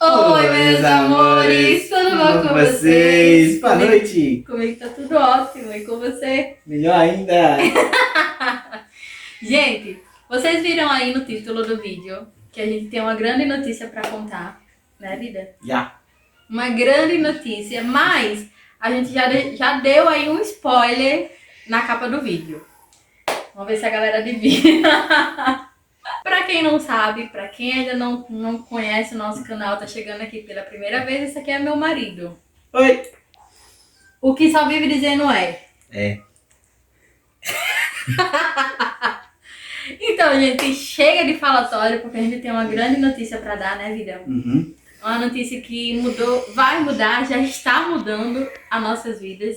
Oi, meus amores, tudo bom com vocês? Boa noite! Comigo tá tudo ótimo, e com você? Melhor ainda! Gente, vocês viram aí no título do vídeo que a gente tem uma grande notícia pra contar, né, vida? Já! Uma grande notícia, mas a gente já deu aí um spoiler na capa do vídeo. Vamos ver se a galera adivinha. Pra quem não sabe, pra quem ainda não conhece o nosso canal, tá chegando aqui pela primeira vez, esse aqui é meu marido. Oi! O que só vive dizendo é. Então, gente, chega de falatório, porque a gente tem uma grande notícia pra dar, né, vida? Uhum. Uma notícia que mudou, vai mudar, já está mudando as nossas vidas.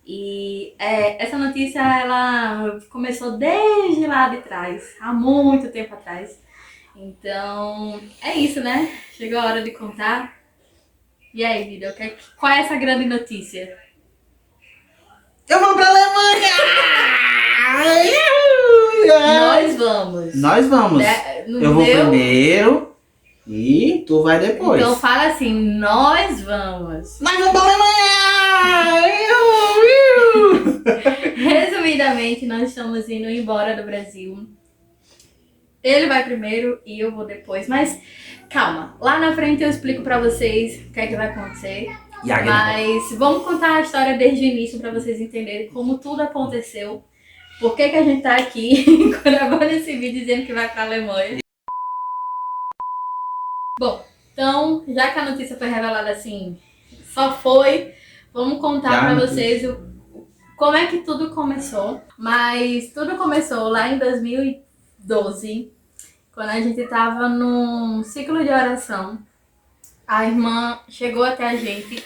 E essa notícia, ela começou desde lá de trás, há muito tempo atrás. Então, é isso, né? Chegou a hora de contar. E aí, vida, qual é essa grande notícia? Eu vou pra Alemanha! Nós vamos. Nós vamos! No Eu vou meu- primeiro e tu vai depois. Então fala assim, nós vamos. Nós vamos pra Alemanha! Resumidamente, nós estamos indo embora do Brasil. Ele vai primeiro e eu vou depois. Mas calma, lá na frente eu explico pra vocês o que é que vai acontecer. Mas vamos contar a história desde o início pra vocês entenderem como tudo aconteceu. Por que a gente tá aqui gravando esse vídeo dizendo que vai pra Alemanha. Bom, então, já que a notícia foi revelada assim, só foi, vamos contar pra vocês como é que tudo começou. Mas tudo começou lá em 2012, quando a gente tava num ciclo de oração. A irmã chegou até a gente,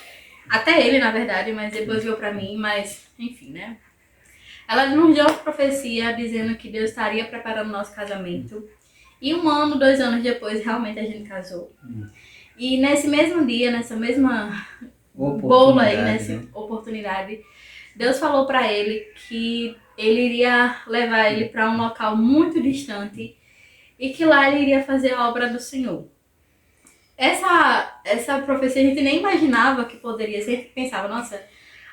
até ele na verdade, mas depois veio pra mim, mas enfim, né? Ela nos deu uma profecia dizendo que Deus estaria preparando o nosso casamento. E 1 ano, 2 anos depois, realmente a gente casou. E nesse mesmo dia, nessa mesma bolo aí, nessa oportunidade, Deus falou pra ele que ele iria levar ele pra um local muito distante e que lá ele iria fazer a obra do Senhor. Essa profecia a gente nem imaginava que poderia ser. A gente pensava, nossa,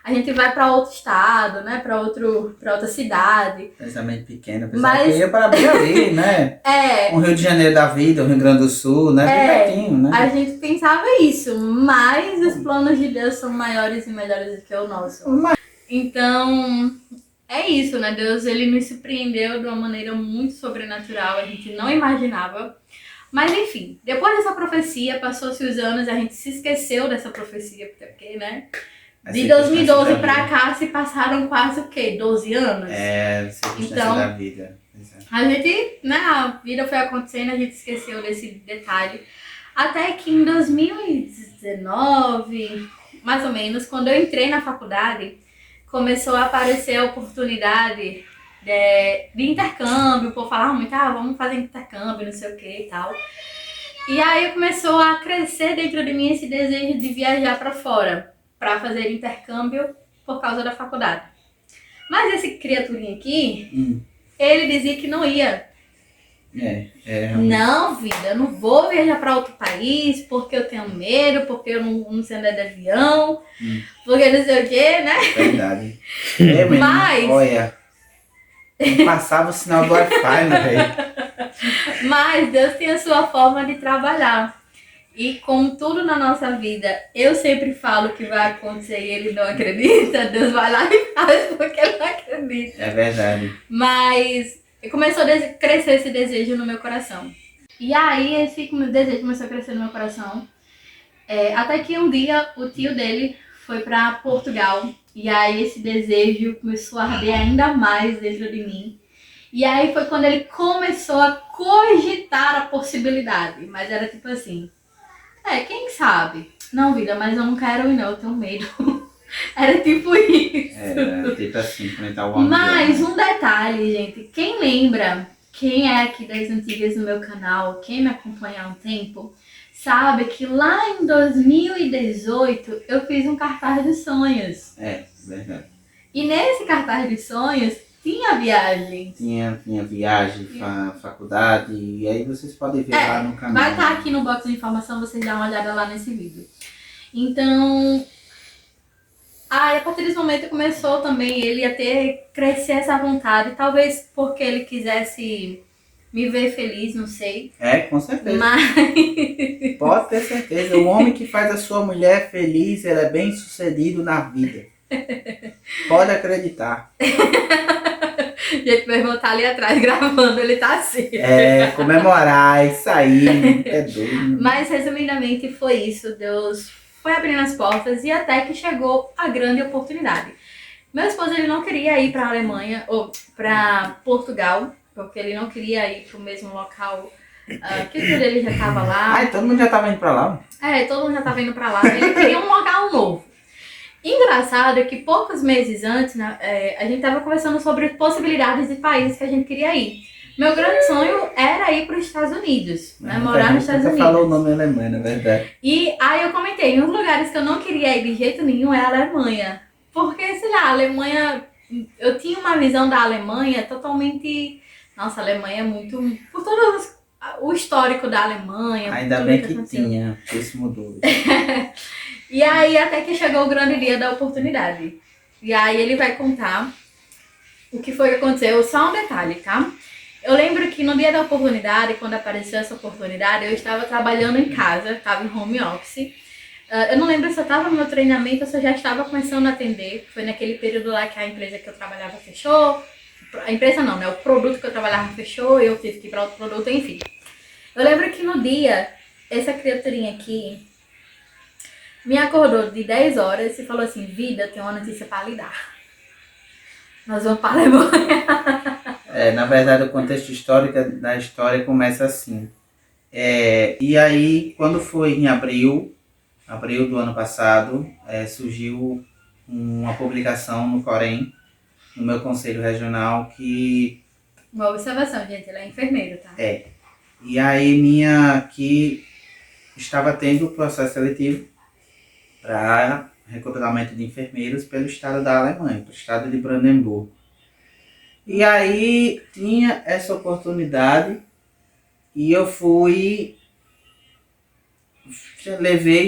a gente vai pra outro estado, né, pra outra cidade. Pensamento pequeno, pensava que ia para bem ali, né? Um Rio de Janeiro da vida, um Rio Grande do Sul, né? Bem pertinho, né? A gente pensava isso, mas os planos de Deus são maiores e melhores do que o nosso. Então, é isso, né? Deus, ele nos surpreendeu de uma maneira muito sobrenatural, a gente não imaginava. Mas enfim, depois dessa profecia, passou-se os anos, a gente se esqueceu dessa profecia, porque, né? De 2012 pra cá se passaram quase o quê? 12 anos? Circunstância da vida. A gente, né, a vida foi acontecendo, a gente esqueceu desse detalhe. Até que em 2019, mais ou menos, quando eu entrei na faculdade, começou a aparecer a oportunidade de intercâmbio. O povo falava muito, vamos fazer intercâmbio, não sei o que e tal. E aí começou a crescer dentro de mim esse desejo de viajar pra fora, pra fazer intercâmbio por causa da faculdade. Mas esse criaturinha aqui, ele dizia que não ia. Não, vida, eu não vou viajar pra outro país porque eu tenho medo, porque eu não sei andar de avião, porque não sei o que, né? Verdade. Mas... Olha, não passava o sinal do Wi-Fi, meu velho. Mas Deus tem a sua forma de trabalhar. E como tudo na nossa vida, eu sempre falo que vai acontecer e ele não acredita, Deus vai lá e faz porque ele não acredita. É verdade. Mas começou a crescer esse desejo no meu coração. E aí esse desejo começou a crescer no meu coração. Até que um dia o tio dele foi para Portugal. E aí esse desejo começou a arder ainda mais dentro de mim. E aí foi quando ele começou a cogitar a possibilidade. Mas era tipo assim, quem sabe? Não, vida, mas eu não quero ir não, eu tenho medo. Era tipo isso. Era tipo assim, enfrentar o homem. Mas um detalhe, gente. Quem lembra, quem é aqui das antigas do meu canal, quem me acompanha há um tempo, sabe que lá em 2018 eu fiz um cartaz de sonhos. Verdade. E nesse cartaz de sonhos tinha viagem. Tinha viagem, faculdade, e aí vocês podem ver lá no canal. Vai estar aqui no box de informação, vocês dão uma olhada lá nesse vídeo. Então, a partir desse momento começou também ele a crescer essa vontade, talvez porque ele quisesse me ver feliz, não sei. Com certeza. Mas... pode ter certeza, o homem que faz a sua mulher feliz, ele é bem sucedido na vida. Pode acreditar. Gente, meu irmão tá ali atrás gravando, ele tá assim. Comemorar, isso aí, é doido. Mas, resumidamente, foi isso. Deus foi abrindo as portas e até que chegou a grande oportunidade. Meu esposo, ele não queria ir pra Alemanha, ou pra Portugal, porque ele não queria ir pro mesmo local que o filho dele já tava lá. Todo mundo já tava indo pra lá? Todo mundo já tava indo pra lá. Ele queria um local novo. Engraçado é que poucos meses antes, a gente tava conversando sobre possibilidades de países que a gente queria ir. Meu grande sonho era ir para os Estados Unidos, né? Morar nos Estados Unidos. Você falou o nome Alemanha, na verdade. E aí eu comentei, um dos lugares que eu não queria ir de jeito nenhum é a Alemanha. Porque, sei lá, a Alemanha... Eu tinha uma visão da Alemanha totalmente... Nossa, a Alemanha é muito... Por todo o histórico da Alemanha... Ainda bem que tinha, isso mudou. E aí até que chegou o grande dia da oportunidade. E aí ele vai contar o que foi que aconteceu. Só um detalhe, tá? Eu lembro que no dia da oportunidade, quando apareceu essa oportunidade, eu estava trabalhando em casa, estava em home office. Eu não lembro se eu estava no meu treinamento ou se eu já estava começando a atender. Foi naquele período lá que a empresa que eu trabalhava fechou. A empresa não, né? O produto que eu trabalhava fechou e eu tive que ir para outro produto, enfim. Eu lembro que no dia, essa criaturinha aqui me acordou de 10 horas e falou assim, vida, tem uma notícia para lhe dar. Nós vamos para a Alemanha. Na verdade, o contexto histórico da história começa assim. E aí, quando foi em abril do ano passado, surgiu uma publicação no Corém, no meu conselho regional, que... Uma observação, gente, ele é enfermeiro, tá? E aí, que estava tendo o processo seletivo para recrutamento de enfermeiros pelo estado da Alemanha, pelo estado de Brandenburgo. E aí tinha essa oportunidade e eu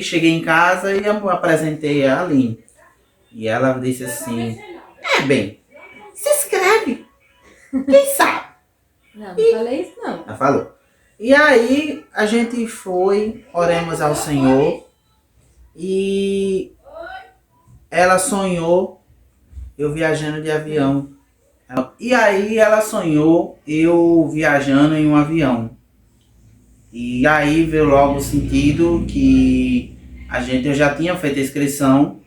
cheguei em casa e eu apresentei a Aline. E ela disse assim, bem, se inscreve, quem sabe? Não falei isso não. Ela falou. E aí a gente foi, oremos ao Senhor. E ela sonhou eu viajando de avião. E aí ela sonhou eu viajando em um avião. E aí veio logo o sentido que eu já tinha feito a inscrição,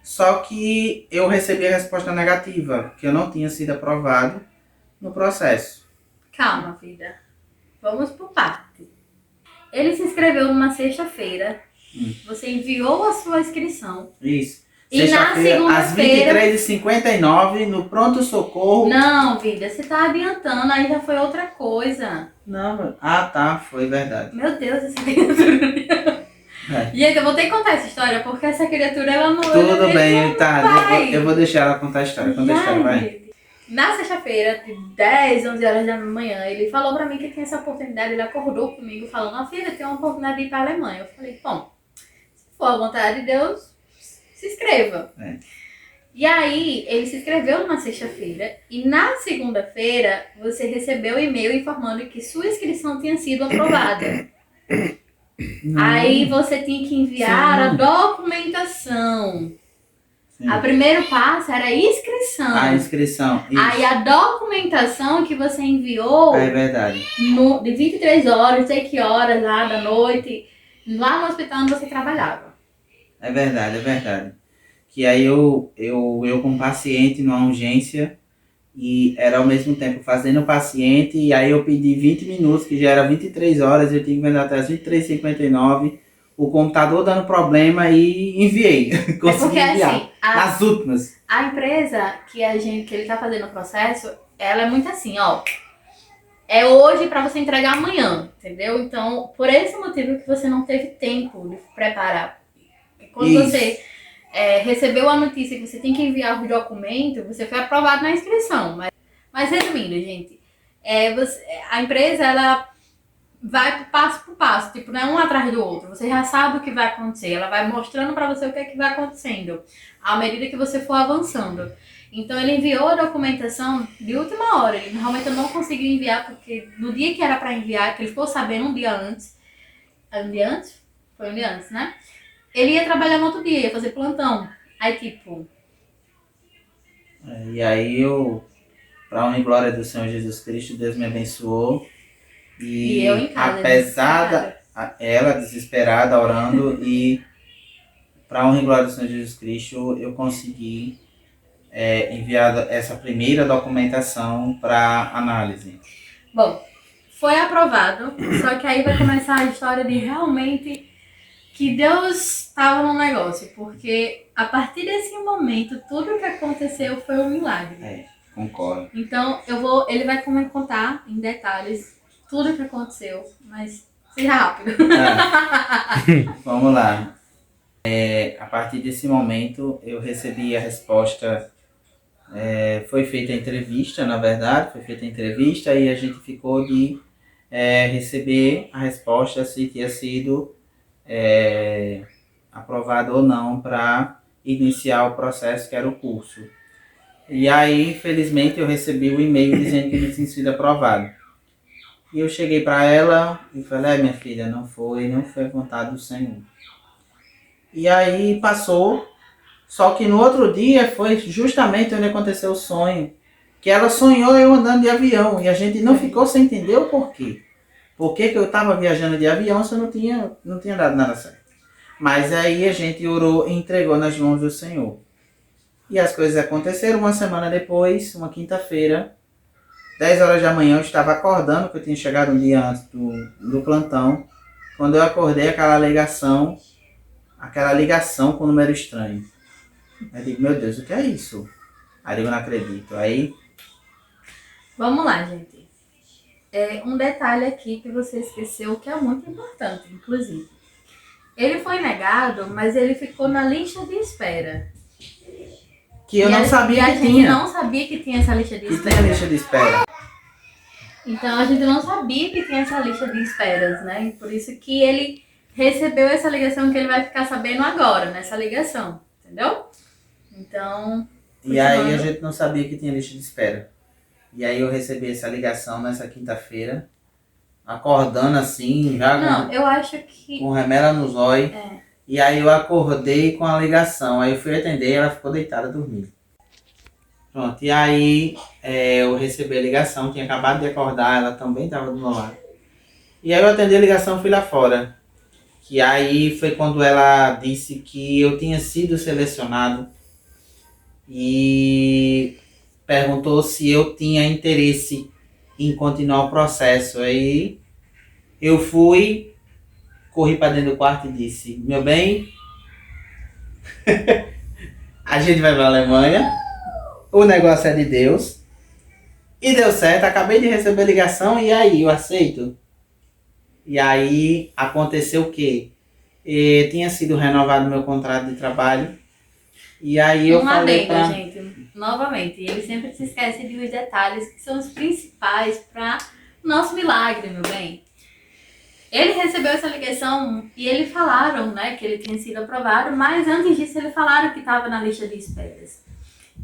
só que eu recebi a resposta negativa, que eu não tinha sido aprovado no processo. Calma, vida. Vamos por parte. Ele se inscreveu numa sexta-feira. Você enviou a sua inscrição. Isso. E na segunda-feira... Às 23h59, no pronto-socorro... Não, vida, você tá adiantando, aí já foi outra coisa. Não, tá, foi verdade. Meu Deus, essa criatura... Gente, eu vou ter que contar essa história, porque essa criatura, ela não... Tudo bem, tá, eu vou deixar ela contar a história. Conta a história, vai. Na sexta-feira, de 10, 11 horas da manhã, ele falou pra mim que tinha essa oportunidade, ele acordou comigo falando, filha, tem uma oportunidade de ir pra Alemanha. Eu falei, bom... Se for a vontade de Deus, se inscreva. E aí, ele se inscreveu numa sexta-feira e na segunda-feira você recebeu o e-mail informando que sua inscrição tinha sido aprovada. Aí você tinha que enviar a documentação. O primeiro passo era a inscrição. A inscrição. Isso. Aí a documentação que você enviou... É verdade. De 23 horas, não sei que horas lá da noite... Lá no hospital onde você trabalhava. É verdade. Que aí eu como paciente numa urgência e era ao mesmo tempo fazendo o paciente e aí eu pedi 20 minutos, que já era 23 horas, eu tinha que vender até as 23h59, o computador dando problema e enviei. Consegui enviar. Assim, nas últimas. A empresa que ele tá fazendo o processo, ela é muito assim, ó. É hoje para você entregar amanhã, entendeu? Então, por esse motivo que você não teve tempo de preparar. E quando você recebeu a notícia que você tem que enviar o documento, você foi aprovado na inscrição. Mas Mas resumindo, gente, a empresa, ela vai passo por passo, tipo, não é um atrás do outro. Você já sabe o que vai acontecer, ela vai mostrando pra você o que é que vai acontecendo, à medida que você for avançando. Então ele enviou a documentação de última hora. Ele realmente não conseguiu enviar, porque no dia que era pra enviar, que ele ficou sabendo um dia antes. Um dia antes? Foi um dia antes, né? Ele ia trabalhar no outro dia, ia fazer plantão. Aí, tipo... E aí pra honra e glória do Senhor Jesus Cristo, Deus me abençoou. E eu em casa, apesar ela desesperada, orando, e pra honra e glória do Senhor Jesus Cristo, eu consegui enviar essa primeira documentação para análise. Bom, foi aprovado, só que aí vai começar a história de realmente que Deus estava no negócio, porque a partir desse momento, tudo o que aconteceu foi um milagre. Concordo. Então, ele vai contar em detalhes tudo o que aconteceu, mas seja rápido. Vamos lá. A partir desse momento, eu recebi a resposta. Foi feita a entrevista, na verdade, e a gente ficou de receber a resposta se tinha sido aprovado ou não para iniciar o processo que era o curso. E aí, infelizmente, eu recebi o e-mail dizendo que ele tinha sido aprovado. E eu cheguei para ela e falei, minha filha, não foi vontade do Senhor. E aí passou, só que no outro dia foi justamente onde aconteceu o sonho. Que ela sonhou eu andando de avião e a gente não ficou sem entender o porquê. Por que eu estava viajando de avião se eu não tinha dado nada certo. Mas aí a gente orou e entregou nas mãos do Senhor. E as coisas aconteceram. Uma semana depois, uma quinta-feira, 10 horas da manhã, eu estava acordando, porque eu tinha chegado um dia antes do plantão. Quando eu acordei, aquela ligação com o número estranho. Eu digo, meu Deus, o que é isso? Aí eu não acredito. Aí... Vamos lá, gente. Um detalhe aqui que você esqueceu, que é muito importante, inclusive. Ele foi negado, mas ele ficou na lista de espera. Que eu não sabia que tinha. E a gente não sabia que tinha essa lista de espera. Que tem a lista de espera. Então a gente não sabia que tinha essa lista de esperas, né? E por isso que ele recebeu essa ligação que ele vai ficar sabendo agora, nessa ligação. Entendeu? Então... E aí a gente não sabia que tinha lista de espera. E aí eu recebi essa ligação nessa quinta-feira, acordando assim, já não, eu acho que... com remela nos olhos. E aí eu acordei com a ligação. Aí eu fui atender e ela ficou deitada dormindo. Pronto, e aí eu recebi a ligação, tinha acabado de acordar, ela também estava do meu lado. E aí eu atendi a ligação e fui lá fora. Que aí foi quando ela disse que eu tinha sido selecionado e perguntou se eu tinha interesse em continuar o processo. Aí eu fui, corri para dentro do quarto e disse, meu bem, a gente vai para a Alemanha, o negócio é de Deus, e deu certo, acabei de receber a ligação, e aí, eu aceito? E aí aconteceu o quê? Tinha sido renovado meu contrato de trabalho, e aí eu falei pra... gente, novamente, ele sempre se esquece de uns detalhes que são os principais para o nosso milagre, meu bem. Ele recebeu essa ligação e eles falaram, né, que ele tinha sido aprovado, mas antes disso eles falaram que estava na lista de esperas.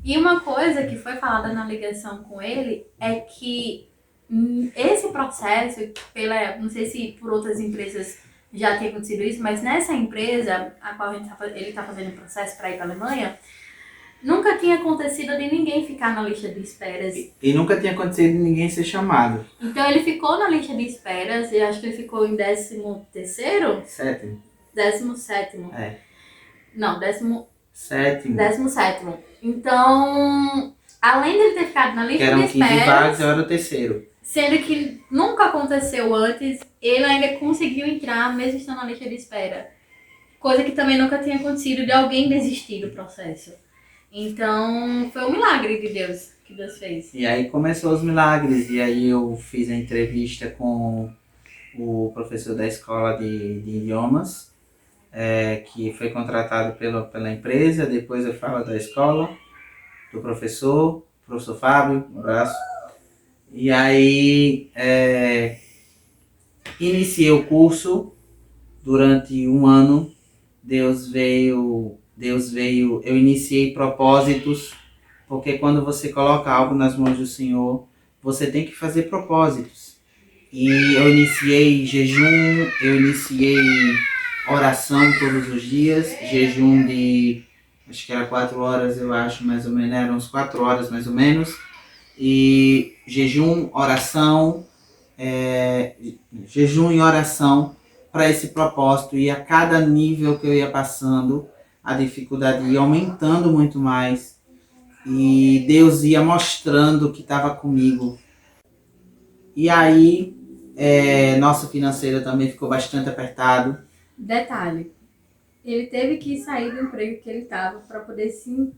E uma coisa que foi falada na ligação com ele é que esse processo, não sei se por outras empresas já tinha acontecido isso, mas nessa empresa, a qual ele está fazendo o processo para ir para a Alemanha, nunca tinha acontecido de ninguém ficar na lista de esperas. E nunca tinha acontecido de ninguém ser chamado. Então ele ficou na lista de esperas, e acho que ele ficou em 13º? Sétimo. 17º. Não, 17º. Então, além dele ter ficado na lista de esperas... Que eram 15 vagas, eu era o terceiro. Sendo que nunca aconteceu antes, ele ainda conseguiu entrar, mesmo estando na lista de espera. Coisa que também nunca tinha acontecido de alguém desistir do processo. Então, foi um milagre de Deus que Deus fez. E aí começou os milagres. E aí eu fiz a entrevista com o professor da escola de idiomas, que foi contratado pela empresa. Depois eu falo da escola, do professor Fábio, um abraço. E aí, iniciei o curso durante um ano. Deus veio, eu iniciei propósitos, porque quando você coloca algo nas mãos do Senhor, você tem que fazer propósitos. E eu iniciei jejum, eu iniciei oração todos os dias, jejum de, acho que era 4 horas, eu acho, mais ou menos, eram uns 4 horas mais ou menos, e jejum, oração, jejum e oração para esse propósito. E a cada nível que eu ia passando, a dificuldade ia aumentando muito mais. E Deus ia mostrando que estava comigo. E aí, nosso financeiro também ficou bastante apertado. Detalhe, ele teve que sair do emprego que ele estava para poder se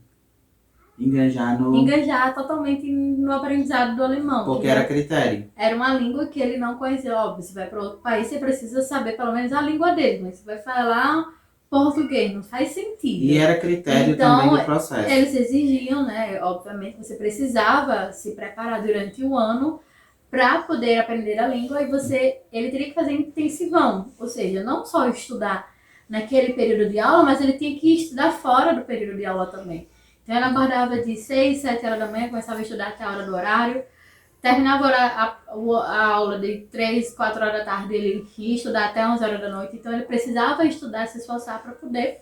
engajar totalmente no aprendizado do alemão. Porque era critério. Era uma língua que ele não conhecia. Óbvio, você vai para outro país, você precisa saber pelo menos a língua dele, mas você vai falar português, não faz sentido. E era critério então, também do processo. Eles exigiam, né? Obviamente, você precisava se preparar durante um ano para poder aprender a língua, e ele teria que fazer intensivão, ou seja, não só estudar naquele período de aula, mas ele tinha que estudar fora do período de aula também. Então ele acordava de 6, 7 horas da manhã, começava a estudar até a hora do horário, terminava a aula de 3, 4 horas da tarde, ele ia estudar até 11 horas da noite, então ele precisava estudar, se esforçar para poder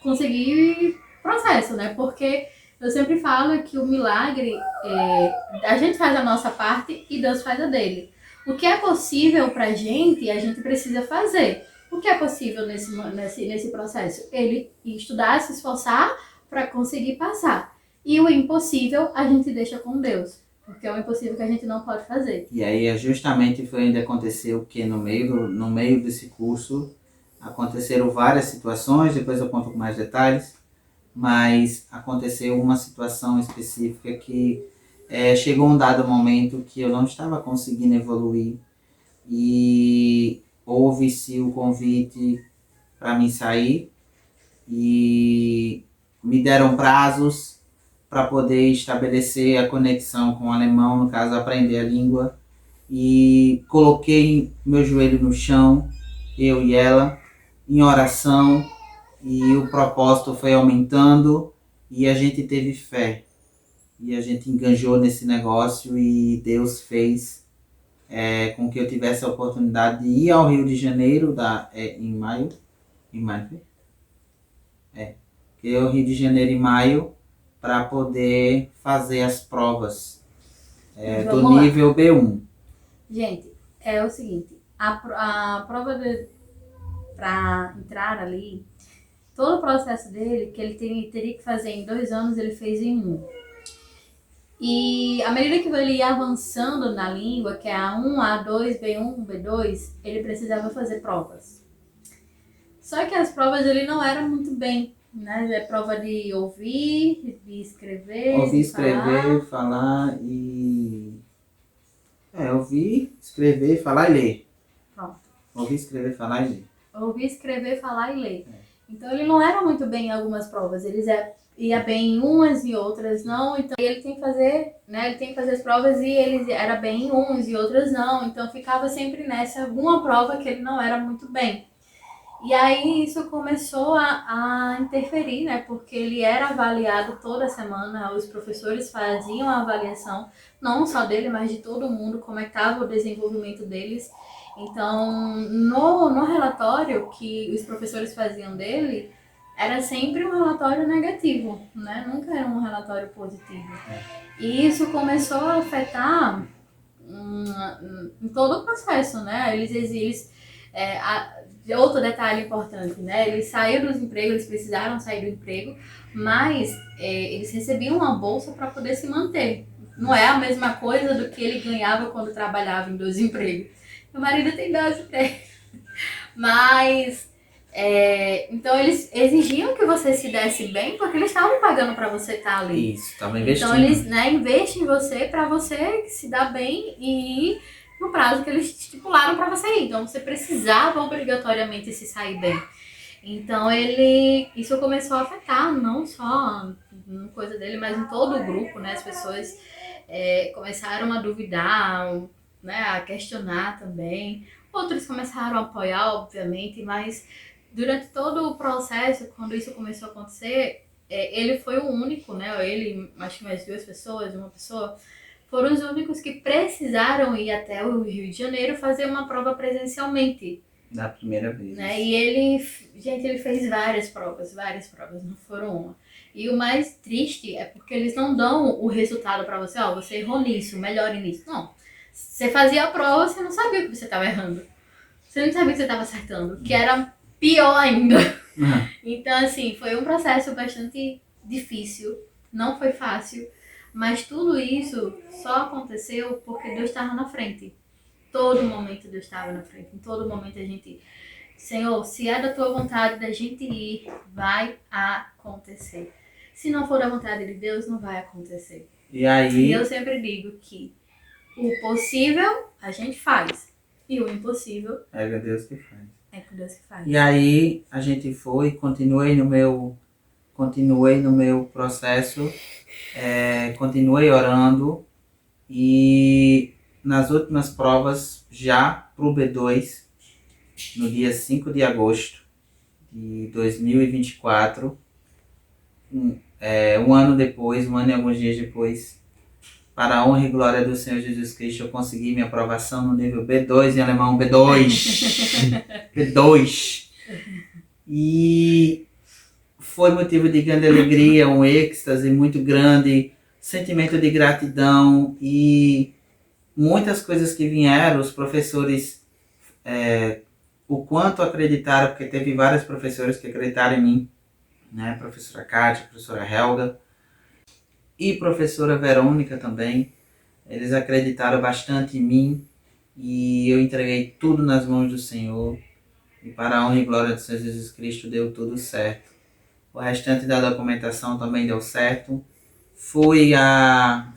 conseguir processo, né? Porque eu sempre falo que o milagre, a gente faz a nossa parte e Deus faz a dele. O que é possível pra gente, a gente precisa fazer. O que é possível nesse processo? Ele estudar, se esforçar para conseguir passar. E o impossível a gente deixa com Deus. Porque é o impossível que a gente não pode fazer. E aí justamente foi onde aconteceu que no meio desse curso aconteceram várias situações, depois eu conto com mais detalhes, mas aconteceu uma situação específica que chegou um dado momento que eu não estava conseguindo evoluir e houve-se o convite para mim sair e me deram prazos para poder estabelecer a conexão com o alemão, no caso aprender a língua, e coloquei meu joelho no chão, eu e ela, em oração, e o propósito foi aumentando e a gente teve fé. E a gente enganjou nesse negócio e Deus fez com que eu tivesse a oportunidade de ir ao Rio de Janeiro em maio. Ir ao Rio de Janeiro em maio para poder fazer as provas do nível B1. Gente, é o seguinte, a prova para entrar ali, todo o processo dele, que ele teria que fazer em 2 anos, ele fez em 1. E à medida que ele ia avançando na língua, que é A1, A2, B1, B2, ele precisava fazer provas. Só que as provas ele não era muito bem, né? É prova de ouvir, de escrever, falar e... ouvir, escrever, falar e ler. Pronto. Ouvir, escrever, falar e ler. Ouvir, escrever, falar e ler. Então ele não era muito bem em algumas provas, ele ia bem em umas e outras não, então ele tem que fazer, né, ele tem que fazer as provas e ele era bem em umas e outras não, então ficava sempre nessa alguma prova que ele não era muito bem. E aí isso começou a interferir, né, porque ele era avaliado toda semana, os professores faziam a avaliação, não só dele, mas de todo mundo, como é que estava o desenvolvimento deles. Então, no relatório que os professores faziam dele, era sempre um relatório negativo, né? Nunca era um relatório positivo. E isso começou a afetar em todo o processo, né? Outro detalhe importante, né? Eles saíram dos empregos, eles precisaram sair do emprego, mas eles recebiam uma bolsa para poder se manter. Não é a mesma coisa do que ele ganhava quando trabalhava em 2 empregos. Meu marido tem 2 empregos. Mas, então eles exigiam que você se desse bem, porque eles estavam pagando para você estar ali. Isso, estavam investindo. Então eles, né, investem em você para você se dar bem e ir no prazo que eles estipularam para você ir. Então você precisava obrigatoriamente se sair bem. Então isso começou a afetar, não só na coisa dele, mas em todo o grupo, né? As pessoas começaram a duvidar, né, a questionar também. Outros começaram a apoiar, obviamente, mas durante todo o processo, quando isso começou a acontecer, ele foi o único, né? Ele, acho que mais 2 pessoas, uma pessoa, foram os únicos que precisaram ir até o Rio de Janeiro fazer uma prova presencialmente. Da primeira vez. Né? E ele fez várias provas, não foram uma. E o mais triste é porque eles não dão o resultado pra você, você errou nisso, melhore nisso. Não. Você fazia a prova, você não sabia que você estava errando. Você não sabia que você estava acertando, que era pior ainda. Uhum. Então, assim, foi um processo bastante difícil, não foi fácil, mas tudo isso só aconteceu porque Deus estava na frente. Todo momento Deus estava na frente, em todo momento a gente... Senhor, se é da tua vontade da gente ir, vai acontecer. Se não for da vontade de Deus, não vai acontecer. E aí... E eu sempre digo que o possível a gente faz. E o impossível é com Deus que faz. É com Deus que faz. E aí a gente foi, continuei no meu processo, continuei orando e nas últimas provas, já pro B2, no dia 5 de agosto de 2024, um ano depois, um ano e alguns dias depois, para a honra e glória do Senhor Jesus Cristo, eu consegui minha aprovação no nível B2, em alemão B2. B2. E foi motivo de grande alegria, um êxtase muito grande, sentimento de gratidão e muitas coisas que vieram, os professores, o quanto acreditaram, porque teve vários professores que acreditaram em mim, né? Professora Kátia, professora Helga e professora Verônica também. Eles acreditaram bastante em mim e eu entreguei tudo nas mãos do Senhor. E para a honra e glória do Senhor Jesus Cristo deu tudo certo. O restante da documentação também deu certo. Fui a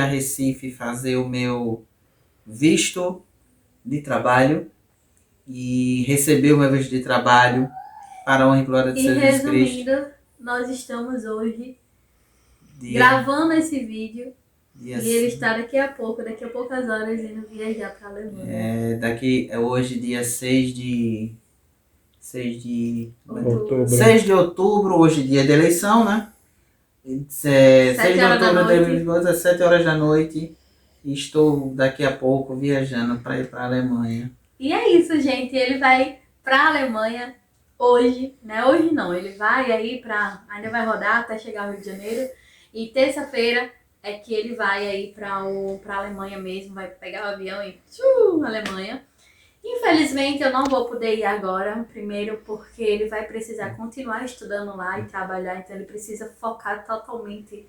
Recife fazer o meu visto de trabalho e receber o meu visto de trabalho para a honra e glória do Senhor Jesus Cristo. E resumindo, nós estamos hoje gravando esse vídeo e ele está daqui a poucas horas indo viajar para a Alemanha. Hoje, dia 6 de Outubro. 6 de outubro, hoje dia de eleição, né? 6 de outubro, às 7 horas da noite. E estou daqui a pouco viajando para ir para a Alemanha. E é isso, gente. Ele vai para a Alemanha hoje, né? Hoje não, ele vai aí ainda vai rodar até chegar ao Rio de Janeiro. E terça-feira é que ele vai aí para a Alemanha mesmo, vai pegar o avião e Alemanha. Infelizmente eu não vou poder ir agora, primeiro porque ele vai precisar continuar estudando lá e trabalhar, então ele precisa focar totalmente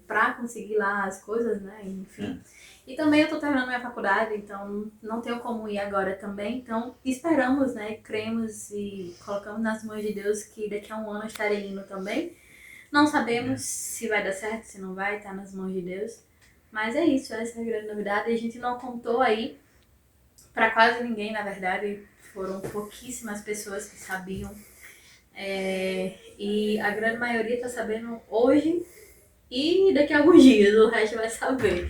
para conseguir lá as coisas, né, enfim. E também eu tô terminando minha faculdade, então não tenho como ir agora também, então esperamos, né, cremos e colocamos nas mãos de Deus que daqui a um ano eu estarei indo também. Não sabemos se vai dar certo, se não vai, tá nas mãos de Deus, mas é isso, essa é a grande novidade, a gente não contou aí para quase ninguém, na verdade, foram pouquíssimas pessoas que sabiam. E a grande maioria está sabendo hoje e daqui a alguns dias, o resto vai saber.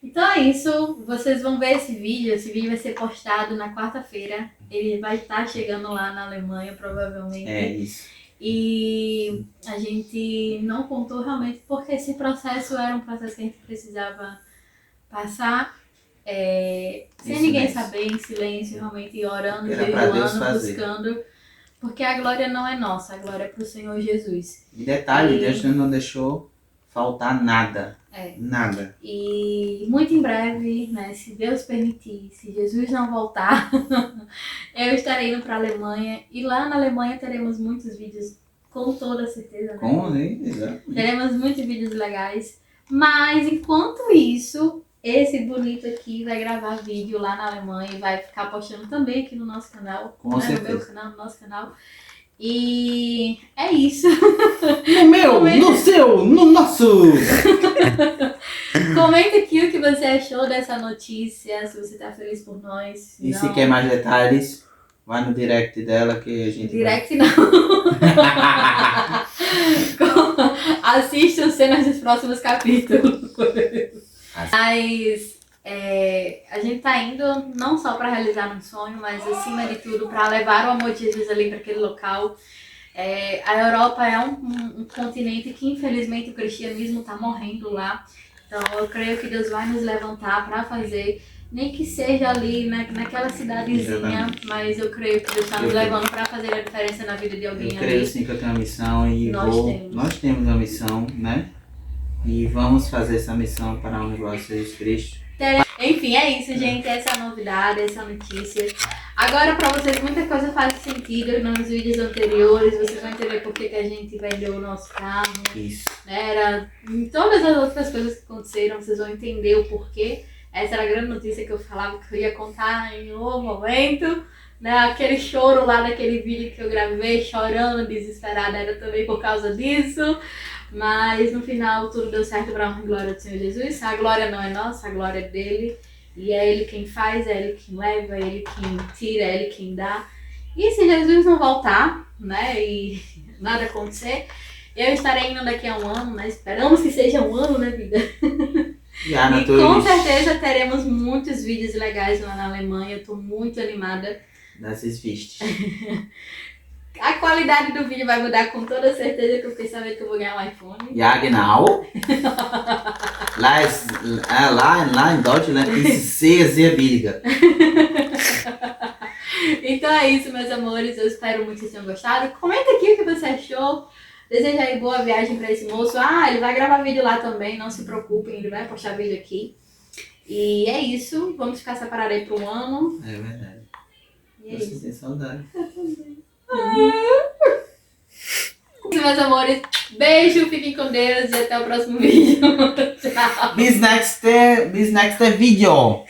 Então é isso, vocês vão ver esse vídeo vai ser postado na quarta-feira. Ele vai estar chegando lá na Alemanha, provavelmente. É isso. E a gente não contou realmente porque esse processo era um processo que a gente precisava passar. Sem ninguém saber, em silêncio, realmente orando, jejuando, buscando, porque a glória não é nossa, a glória é pro Senhor Jesus. E detalhe, Deus não deixou faltar nada, nada. E muito em breve, né, se Deus permitir, se Jesus não voltar, eu estarei indo para a Alemanha e lá na Alemanha teremos muitos vídeos, com toda certeza. Né? Com certeza. Teremos muitos vídeos legais, mas enquanto isso... Esse bonito aqui vai gravar vídeo lá na Alemanha e vai ficar postando também aqui no nosso canal. Com certeza. No meu canal, no nosso canal. E é isso. No meu, no seu, no nosso! Comenta aqui o que você achou dessa notícia, se você tá feliz por nós. E se quer mais detalhes, vai no direct dela que a gente Direct não. Assista as cenas dos próximos capítulos. Mas a gente tá indo não só para realizar um sonho, mas acima de tudo para levar o amor de Jesus ali para aquele local. A Europa é um continente que infelizmente o cristianismo está morrendo lá. Então eu creio que Deus vai nos levantar para fazer, nem que seja ali naquela cidadezinha, mas eu creio que Deus está nos levando para fazer a diferença na vida de alguém ali. Eu creio sim que eu tenho uma missão e nós temos uma missão, né? E vamos fazer essa missão para a honra e glória de Jesus Cristo. Enfim, é isso, gente. Essa é a novidade, essa é a notícia. Agora, para vocês, muita coisa faz sentido nos vídeos anteriores. Vocês vão entender por que a gente vendeu o nosso carro. Isso. Né? Em todas as outras coisas que aconteceram, vocês vão entender o porquê. Essa era a grande notícia que eu falava que eu ia contar em um momento. Né? Aquele choro lá daquele vídeo que eu gravei, chorando, desesperada, era também por causa disso. Mas no final tudo deu certo para a honra e glória do Senhor Jesus. A glória não é nossa, a glória é dele. E é ele quem faz, é ele quem leva, é ele quem tira, é ele quem dá. E se Jesus não voltar, né, e nada acontecer, eu estarei indo daqui a um ano, né? Esperamos que seja um ano, né, vida? E com certeza teremos muitos vídeos legais lá na Alemanha. Eu tô muito animada. Das vistes. A qualidade do vídeo vai mudar com toda certeza, que eu fiquei sabendo que eu vou ganhar um iPhone. Ja, genau. Lá em Deutschland ist sehr billiger. Então é isso, meus amores. Eu espero muito que vocês tenham gostado. Comenta aqui o que você achou. Deseja aí boa viagem pra esse moço. Ele vai gravar vídeo lá também, não se preocupem, ele vai postar vídeo aqui. E é isso. Vamos ficar separados aí por um ano. É verdade. E é isso. Tem saudade. Eu também. Meus amores, beijo, fiquem com Deus e até o próximo vídeo. Tchau. Bis next video.